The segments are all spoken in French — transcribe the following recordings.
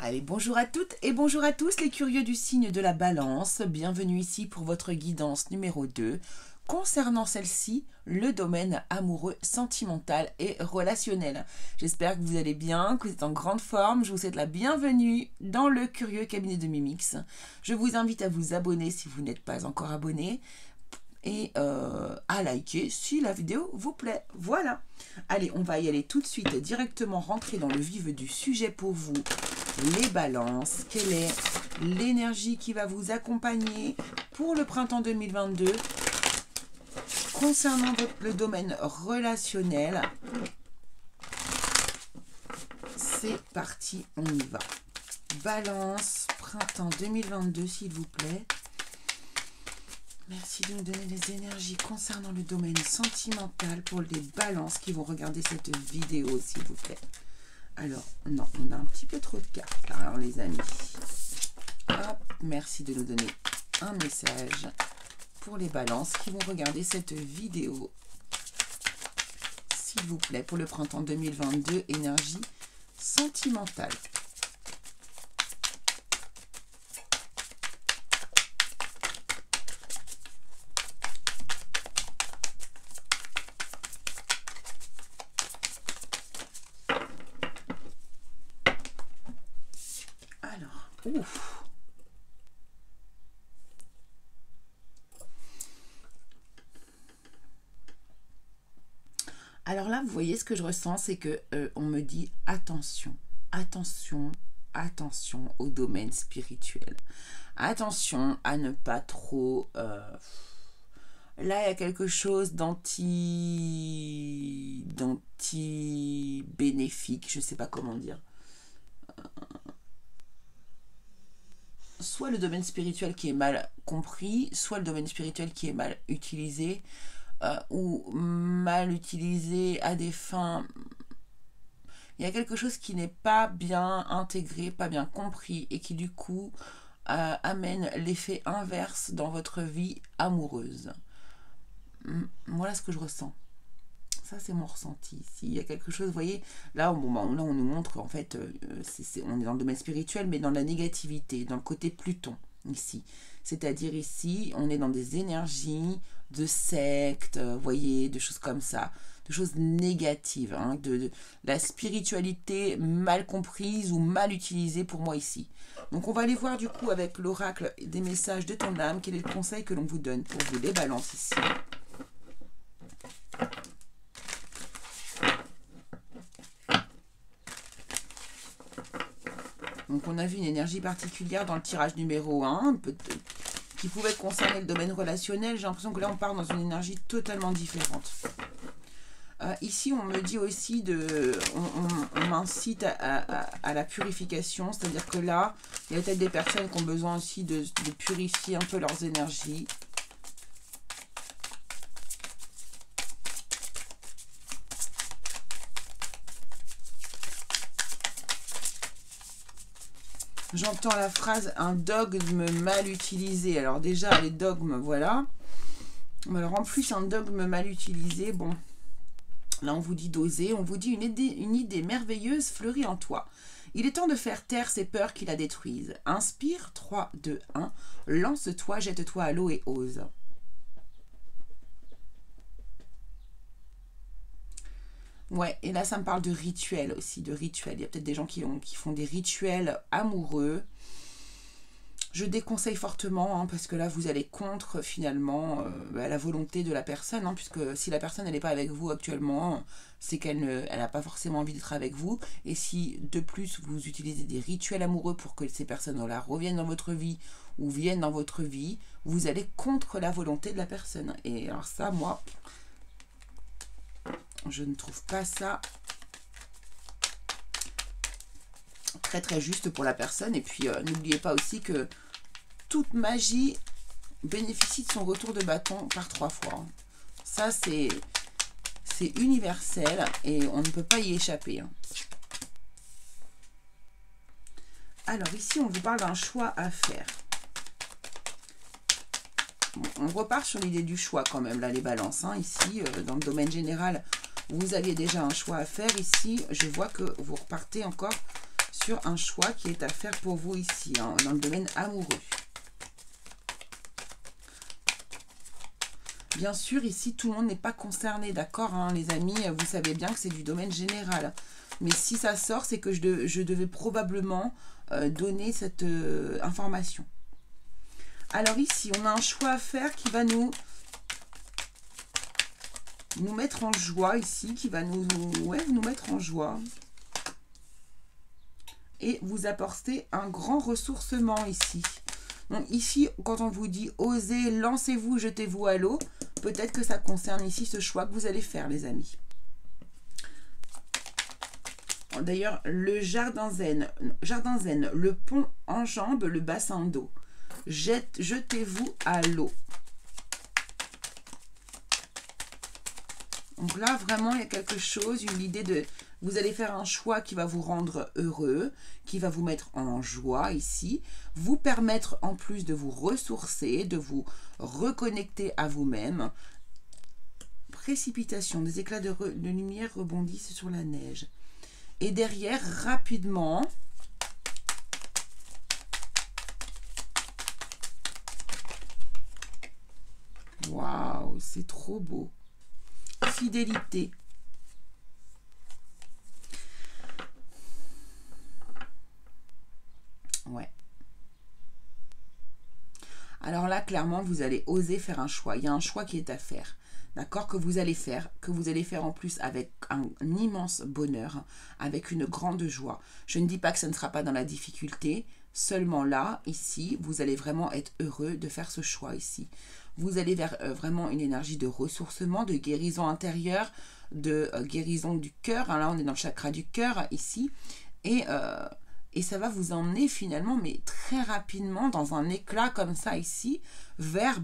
Allez, bonjour à toutes et bonjour à tous les curieux du signe de la balance. Bienvenue ici pour votre guidance numéro 2. Concernant celle-ci, le domaine amoureux, sentimental et relationnel. J'espère que vous allez bien, que vous êtes en grande forme. Je vous souhaite la bienvenue dans le curieux cabinet de Mimix. Je vous invite à vous abonner si vous n'êtes pas encore abonné. Et à liker si la vidéo vous plaît. Voilà. Allez, on va y aller tout de suite, directement rentrer dans le vif du sujet pour vous. Les balances, quelle est l'énergie qui va vous accompagner pour le printemps 2022 concernant le domaine relationnel. C'est parti, on y va. Balance, printemps 2022 s'il vous plaît. Merci de nous donner les énergies concernant le domaine sentimental pour les balances qui vont regarder cette vidéo s'il vous plaît. Alors, non, on a un petit peu trop de cartes là, alors les amis. Hop, merci de nous donner un message pour les balances qui vont regarder cette vidéo. S'il vous plaît, pour le printemps 2022, énergie sentimentale. Ouf. Alors là, vous voyez ce que je ressens, c'est que on me dit attention, attention, attention au domaine spirituel. Attention à ne pas trop... là, il y a quelque chose d'anti-bénéfique, je ne sais pas comment dire. Soit le domaine spirituel qui est mal compris, soit le domaine spirituel qui est mal utilisé, ou mal utilisé à des fins... Il y a quelque chose qui n'est pas bien intégré, pas bien compris, et qui du coup amène l'effet inverse dans votre vie amoureuse. Voilà ce que je ressens. Ça, c'est mon ressenti. S'il y a quelque chose, vous voyez, là, on nous montre, en fait, on est dans le domaine spirituel, mais dans la négativité, dans le côté Pluton, ici. C'est-à-dire ici, on est dans des énergies de sectes, vous voyez, de choses comme ça, de choses négatives, hein, de la spiritualité mal comprise ou mal utilisée pour moi ici. Donc, on va aller voir, du coup, avec l'oracle des messages de ton âme, quel est le conseil que l'on vous donne pour vous les balances ici. Donc, on a vu une énergie particulière dans le tirage numéro 1, qui pouvait concerner le domaine relationnel. J'ai l'impression que là, on part dans une énergie totalement différente. Ici, on me dit aussi, on m'incite à la purification, c'est-à-dire que là, il y a peut-être des personnes qui ont besoin aussi de purifier un peu leurs énergies. J'entends la phrase « un dogme mal utilisé ». Alors déjà, les dogmes, voilà. Mais alors en plus, un dogme mal utilisé, bon. Là, on vous dit d'oser. On vous dit une idée merveilleuse fleurit en toi. Il est temps de faire taire ces peurs qui la détruisent. Inspire, 3, 2, 1. Lance-toi, jette-toi à l'eau et ose. Ouais, et là, ça me parle de rituels aussi, de rituels. Il y a peut-être des gens qui font des rituels amoureux. Je déconseille fortement, hein, parce que là, vous allez contre, finalement, la volonté de la personne, hein, puisque si la personne, elle n'est pas avec vous actuellement, c'est qu'elle n'a pas forcément envie d'être avec vous. Et si, de plus, vous utilisez des rituels amoureux pour que ces personnes-là reviennent dans votre vie ou viennent dans votre vie, vous allez contre la volonté de la personne. Et alors ça, moi... je ne trouve pas ça très très juste pour la personne. Et puis n'oubliez pas aussi que toute magie bénéficie de son retour de bâton par 3 fois. Ça c'est universel et on ne peut pas y échapper. Alors ici on vous parle d'un choix à faire. On repart sur l'idée du choix quand même là les balances. Hein. Ici dans le domaine général, vous aviez déjà un choix à faire. Ici, je vois que vous repartez encore sur un choix qui est à faire pour vous ici, hein, dans le domaine amoureux. Bien sûr, ici, tout le monde n'est pas concerné, d'accord, hein, les amis, vous savez bien que c'est du domaine général. Mais si ça sort, c'est que je devais probablement donner cette information. Alors ici, on a un choix à faire qui va nous mettre en joie ici, qui va nous mettre en joie. Et vous apporter un grand ressourcement ici. Donc ici, quand on vous dit osez, lancez-vous, jetez-vous à l'eau, peut-être que ça concerne ici ce choix que vous allez faire, les amis. D'ailleurs, le jardin zen, le pont enjambe le bassin d'eau. Jetez-vous à l'eau. Donc là, vraiment, il y a quelque chose, une idée de... Vous allez faire un choix qui va vous rendre heureux, qui va vous mettre en joie ici, vous permettre en plus de vous ressourcer, de vous reconnecter à vous-même. Précipitation, des éclats de lumière rebondissent sur la neige. Et derrière, rapidement, waouh, c'est trop beau. Fidélité. Ouais. Alors là, clairement, vous allez oser faire un choix. Il y a un choix qui est à faire. D'accord, que vous allez faire en plus avec un immense bonheur, avec une grande joie. Je ne dis pas que ça ne sera pas dans la difficulté, seulement là, ici, vous allez vraiment être heureux de faire ce choix ici. Vous allez vers vraiment une énergie de ressourcement, de guérison intérieure, de guérison du cœur. Hein, là, on est dans le chakra du cœur ici. Et ça va vous emmener finalement, mais très rapidement, dans un éclat comme ça ici, vers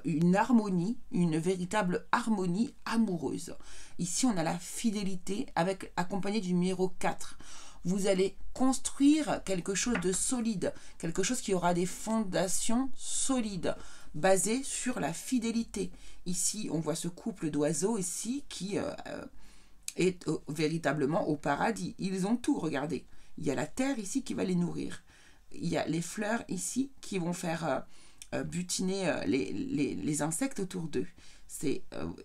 une harmonie, une véritable harmonie amoureuse. Ici, on a la fidélité accompagnée du numéro 4. Vous allez construire quelque chose de solide, quelque chose qui aura des fondations solides, basées sur la fidélité. Ici, on voit ce couple d'oiseaux ici qui est véritablement au paradis. Ils ont tout, regardez. Il y a la terre ici qui va les nourrir. Il y a les fleurs ici qui vont faire butiner les insectes autour d'eux.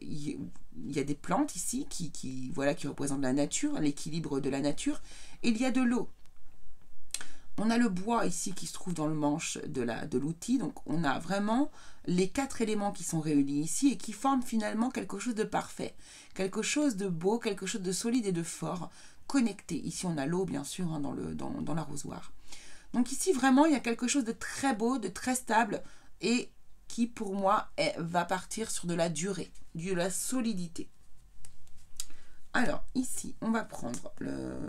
Il y a des plantes ici qui représentent la nature, l'équilibre de la nature. Et il y a de l'eau. On a le bois ici qui se trouve dans le manche de l'outil. Donc on a vraiment les 4 éléments qui sont réunis ici et qui forment finalement quelque chose de parfait. Quelque chose de beau, quelque chose de solide et de fort. Connecté. Ici, on a l'eau, bien sûr, hein, dans l'arrosoir. Donc ici, vraiment, il y a quelque chose de très beau, de très stable et qui, pour moi, va partir sur de la durée, de la solidité. Alors, ici, on va prendre le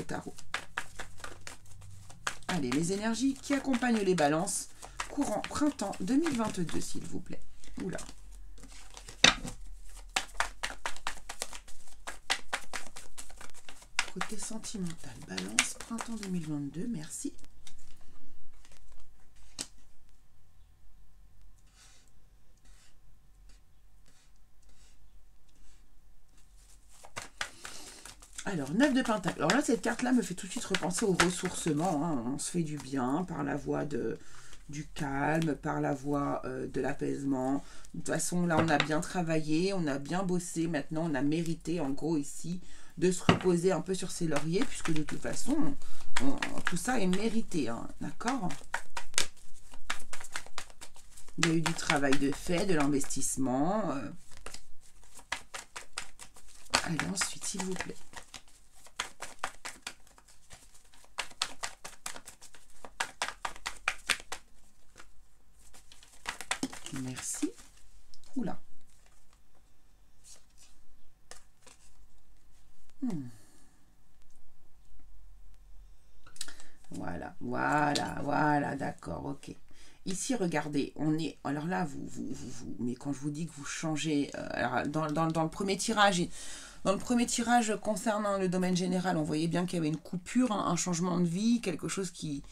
tarot. Allez, les énergies qui accompagnent les balances, courant printemps 2022, s'il vous plaît. Oula. Côté sentimental, balance, printemps 2022, merci. Alors, 9 de pentacle. Alors là, cette carte-là me fait tout de suite repenser au ressourcement. Hein. On se fait du bien par la voie du calme, par la voie de l'apaisement. De toute façon, là, on a bien travaillé, on a bien bossé. Maintenant, on a mérité, en gros, ici, de se reposer un peu sur ses lauriers, puisque de toute façon, tout ça est mérité, hein, d'accord? Il y a eu du travail de fait, de l'investissement. Allez, ensuite, s'il vous plaît. Merci. Oula. Voilà, d'accord, ok. Ici, regardez, on est... Alors là, mais quand je vous dis que vous changez... alors dans le premier tirage... Dans le premier tirage concernant le domaine général, on voyait bien qu'il y avait une coupure, un changement de vie, quelque chose qui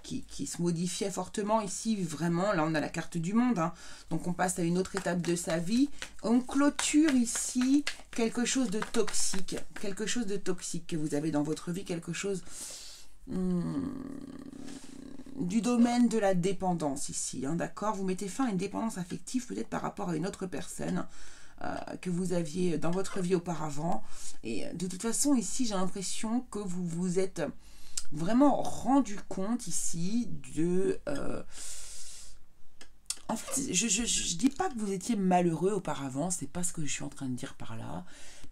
qui se modifiait fortement ici, vraiment, là on a la carte du monde, hein. Donc on passe à une autre étape de sa vie. On clôture ici quelque chose de toxique que vous avez dans votre vie, quelque chose du domaine de la dépendance ici, hein, d'accord? Vous mettez fin à une dépendance affective, peut-être par rapport à une autre personne que vous aviez dans votre vie auparavant. Et de toute façon, ici, j'ai l'impression que vous vous êtes vraiment rendu compte ici de... en fait, je dis pas que vous étiez malheureux auparavant, c'est pas ce que je suis en train de dire par là,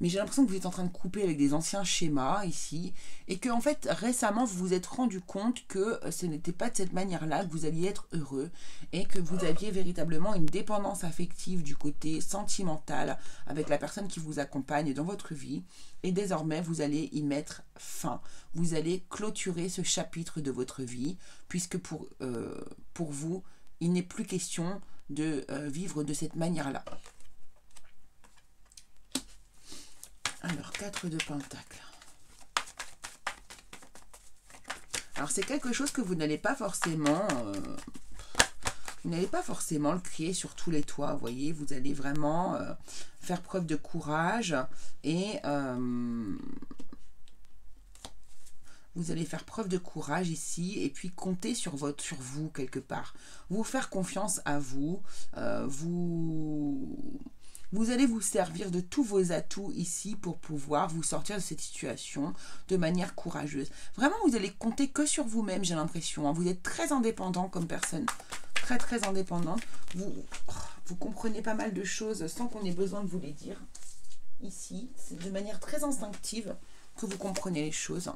mais j'ai l'impression que vous êtes en train de couper avec des anciens schémas ici, et que en fait récemment vous vous êtes rendu compte que ce n'était pas de cette manière-là que vous alliez être heureux, et que vous aviez véritablement une dépendance affective du côté sentimental avec la personne qui vous accompagne dans votre vie, et désormais vous allez y mettre fin. Vous allez clôturer ce chapitre de votre vie, puisque pour vous, il n'est plus question de vivre de cette manière-là. Alors, 4 de Pentacles. Alors, c'est quelque chose que vous n'allez pas forcément... vous n'allez pas forcément le crier sur tous les toits, vous voyez. Vous allez vraiment faire preuve de courage et... vous allez faire preuve de courage ici et puis compter sur vous quelque part. Vous faire confiance à vous. Vous allez vous servir de tous vos atouts ici pour pouvoir vous sortir de cette situation de manière courageuse. Vraiment, vous allez compter que sur vous-même, j'ai l'impression, hein. Vous êtes très indépendant comme personne. Très, très indépendante. Vous comprenez pas mal de choses sans qu'on ait besoin de vous les dire. Ici, c'est de manière très instinctive que vous comprenez les choses.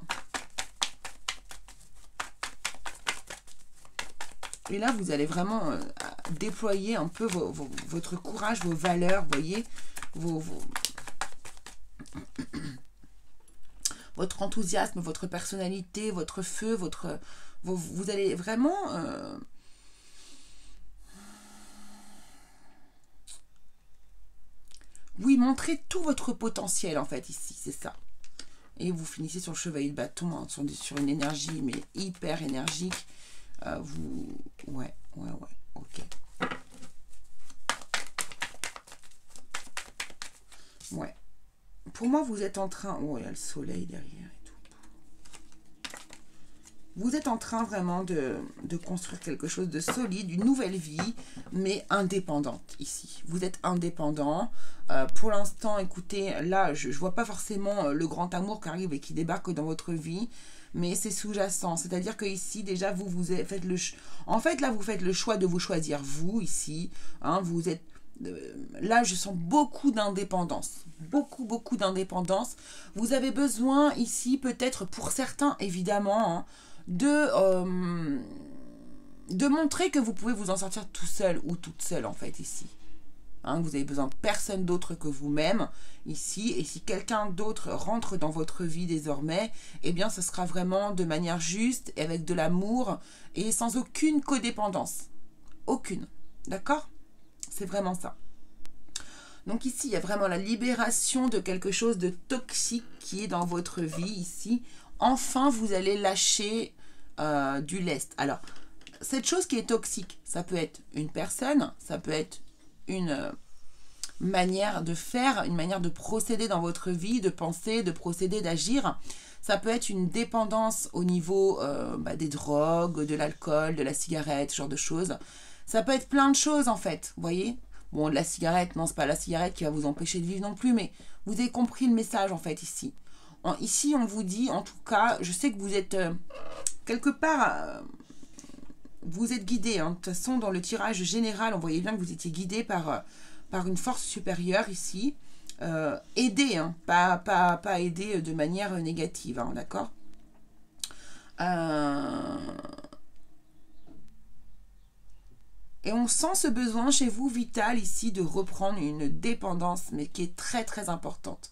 Et là, vous allez vraiment déployer un peu votre courage, vos valeurs, vous voyez, votre enthousiasme, votre personnalité, votre feu, vous allez vraiment... oui, montrer tout votre potentiel, en fait, ici, c'est ça. Et vous finissez sur le chevalier de bâton, hein, sur une énergie, mais hyper énergique. Ouais, ok. Ouais. Pour moi, vous êtes en train... Oh, il y a le soleil derrière et tout. Vous êtes en train vraiment de construire quelque chose de solide, une nouvelle vie, mais indépendante ici. Vous êtes indépendant. Pour l'instant, écoutez, là, je ne vois pas forcément le grand amour qui arrive et qui débarque dans votre vie, mais c'est sous-jacent. C'est-à-dire que ici, déjà, vous faites le... En fait, là, vous faites le choix de vous choisir, vous, ici. Hein, vous êtes... Là, je sens beaucoup d'indépendance. Beaucoup d'indépendance. Vous avez besoin, ici, peut-être, pour certains, évidemment, hein, de montrer que vous pouvez vous en sortir tout seul ou toute seule, en fait, ici. Hein, vous avez besoin de personne d'autre que vous-même ici, et si quelqu'un d'autre rentre dans votre vie désormais, eh bien ce sera vraiment de manière juste, avec de l'amour et sans aucune codépendance. Aucune. D'accord? C'est vraiment ça. Donc ici, il y a vraiment la libération de quelque chose de toxique qui est dans votre vie ici. Enfin, vous allez lâcher du lest. Alors, cette chose qui est toxique, ça peut être une personne, ça peut être une manière de faire, une manière de procéder dans votre vie, de penser, de procéder, d'agir. Ça peut être une dépendance au niveau des drogues, de l'alcool, de la cigarette, ce genre de choses. Ça peut être plein de choses en fait, vous voyez. Bon, la cigarette, non, c'est pas la cigarette qui va vous empêcher de vivre non plus, mais vous avez compris le message en fait ici. Ici, on vous dit, en tout cas, je sais que vous êtes quelque part... vous êtes guidé, hein. De toute façon, dans le tirage général, on voyait bien que vous étiez guidé par une force supérieure ici. Aidé, hein, pas aidé de manière négative, hein, d'accord. Et on sent ce besoin chez vous vital ici de reprendre une dépendance, mais qui est très très importante.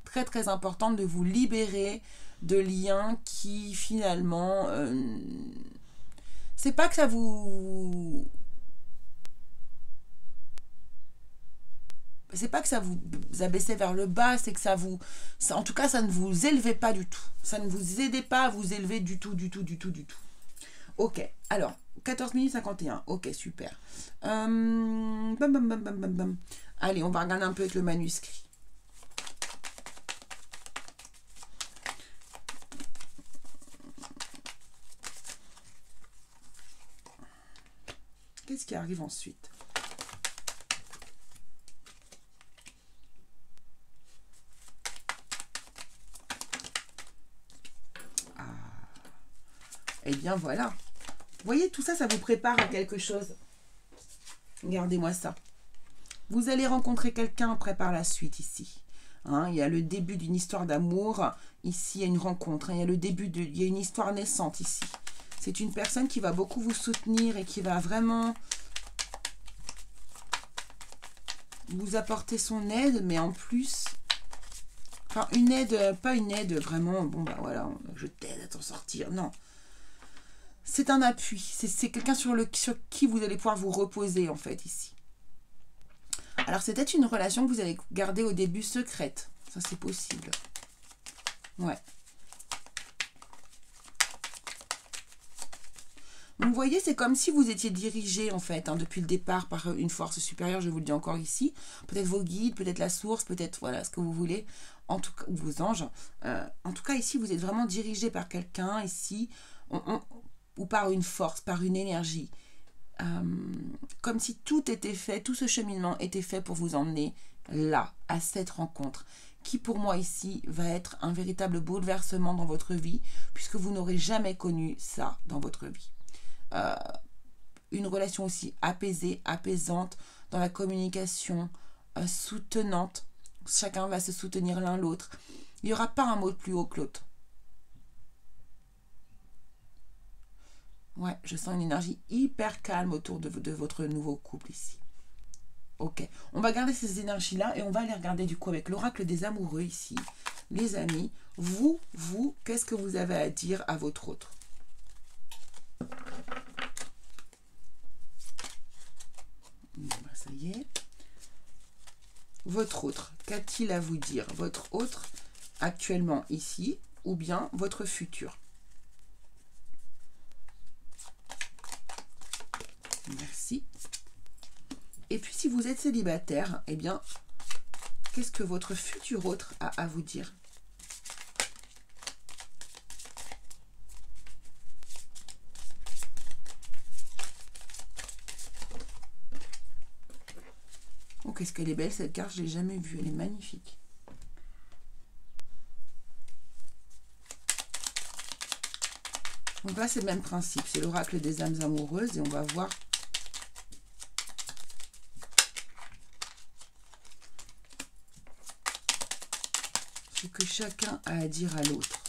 Très très importante, de vous libérer de liens qui finalement... c'est pas que ça vous... C'est pas que ça vous abaissait vers le bas, c'est que ça vous... en tout cas, ça ne vous élevait pas du tout. Ça ne vous aidait pas à vous élever du tout. Ok, alors, 14 minutes 51. Ok, super. Allez, on va regarder un peu avec le manuscrit. Qu'est-ce qui arrive ensuite? Eh bien, voilà. Vous voyez, tout ça, ça vous prépare à quelque chose. Regardez-moi ça. Vous allez rencontrer quelqu'un après par la suite ici. Hein, il y a le début d'une histoire d'amour. Ici, il y a une rencontre. Hein, il y a le début il y a une histoire naissante ici. C'est une personne qui va beaucoup vous soutenir et qui va vraiment vous apporter son aide, mais en plus... Enfin, une aide, pas une aide vraiment, bon, bah voilà, je t'aide à t'en sortir. Non. C'est un appui. C'est quelqu'un sur qui vous allez pouvoir vous reposer, en fait, ici. Alors, c'est peut-être une relation que vous allez garder au début secrète. Ça, c'est possible. Ouais. Donc, vous voyez, c'est comme si vous étiez dirigé, en fait, hein, depuis le départ par une force supérieure, je vous le dis encore ici. Peut-être vos guides, peut-être la source, peut-être, voilà, ce que vous voulez. En tout cas, vos anges. En tout cas, ici, vous êtes vraiment dirigé par quelqu'un, ici, ou par une force, par une énergie. Comme si tout était fait, tout ce cheminement était fait pour vous emmener là, à cette rencontre, qui pour moi ici va être un véritable bouleversement dans votre vie, puisque vous n'aurez jamais connu ça dans votre vie. Une relation aussi apaisée, apaisante, dans la communication, soutenante. Chacun va se soutenir l'un l'autre. Il n'y aura pas un mot plus haut que l'autre. Ouais, je sens une énergie hyper calme autour de votre nouveau couple ici. Ok, on va garder ces énergies-là et on va aller regarder du coup avec l'oracle des amoureux ici. Les amis, vous, qu'est-ce que vous avez à dire à votre autre? Ça y est. Votre autre, qu'a-t-il à vous dire? Votre autre actuellement ici ou bien votre futur? Merci. Et puis si vous êtes célibataire, eh bien, qu'est-ce que votre futur autre a à vous dire? Oh, qu'est-ce qu'elle est belle cette carte, je ne l'ai jamais vue, elle est magnifique. Donc là, c'est le même principe, c'est l'oracle des âmes amoureuses et on va voir ce que chacun a à dire à l'autre.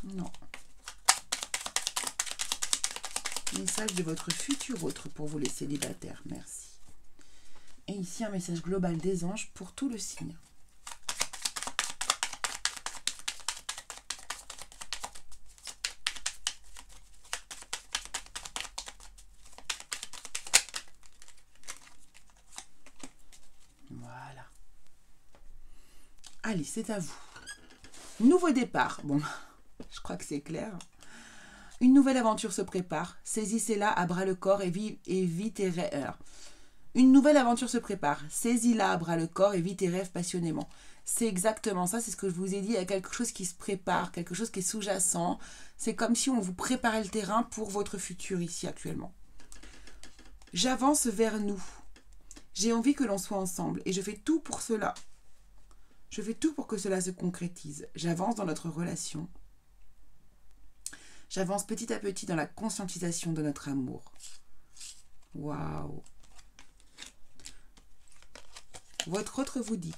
Non. Message de votre futur autre pour vous les célibataires, merci. Et ici, un message global des anges pour tout le signe. Voilà. Allez, c'est à vous. Nouveau départ. Bon, je crois que c'est clair. Une nouvelle aventure se prépare. Saisissez-la à bras le corps et vite et rêve. Une nouvelle aventure se prépare. Saisis-la à bras le corps et vis tes rêves passionnément. C'est exactement ça, c'est ce que je vous ai dit. Il y a quelque chose qui se prépare, quelque chose qui est sous-jacent. C'est comme si on vous préparait le terrain pour votre futur ici actuellement. J'avance vers nous. J'ai envie que l'on soit ensemble et je fais tout pour cela. Je fais tout pour que cela se concrétise. J'avance dans notre relation. J'avance petit à petit dans la conscientisation de notre amour. Waouh! Votre autre vous dit,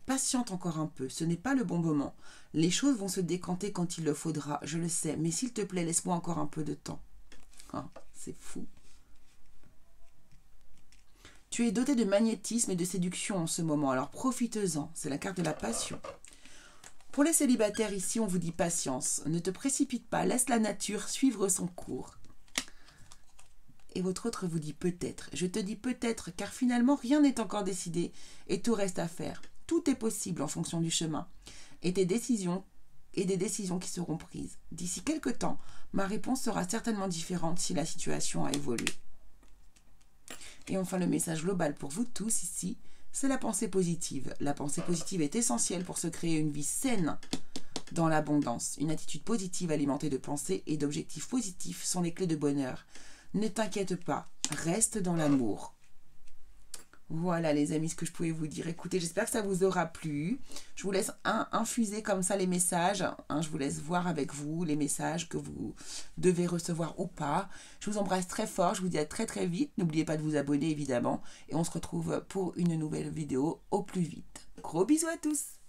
patiente encore un peu, ce n'est pas le bon moment. Les choses vont se décanter quand il le faudra, je le sais, mais s'il te plaît, laisse-moi encore un peu de temps. Oh, c'est fou. Tu es doté de magnétisme et de séduction en ce moment, alors profite-en, c'est la carte de la passion. Pour les célibataires ici, on vous dit patience, ne te précipite pas, laisse la nature suivre son cours. et votre autre vous dit peut-être. Je te dis peut-être car finalement rien n'est encore décidé et tout reste à faire. Tout est possible en fonction du chemin et des décisions qui seront prises. D'ici quelque temps, ma réponse sera certainement différente si la situation a évolué. Et enfin, le message global pour vous tous ici, c'est la pensée positive. La pensée positive est essentielle pour se créer une vie saine dans l'abondance. Une attitude positive alimentée de pensées et d'objectifs positifs sont les clés de bonheur. Ne t'inquiète pas, reste dans l'amour. Voilà les amis, ce que je pouvais vous dire. Écoutez, j'espère que ça vous aura plu. Je vous laisse infuser comme ça les messages. Je vous laisse voir avec vous les messages que vous devez recevoir ou pas. Je vous embrasse très fort. Je vous dis à très très vite. N'oubliez pas de vous abonner évidemment. Et on se retrouve pour une nouvelle vidéo au plus vite. Gros bisous à tous.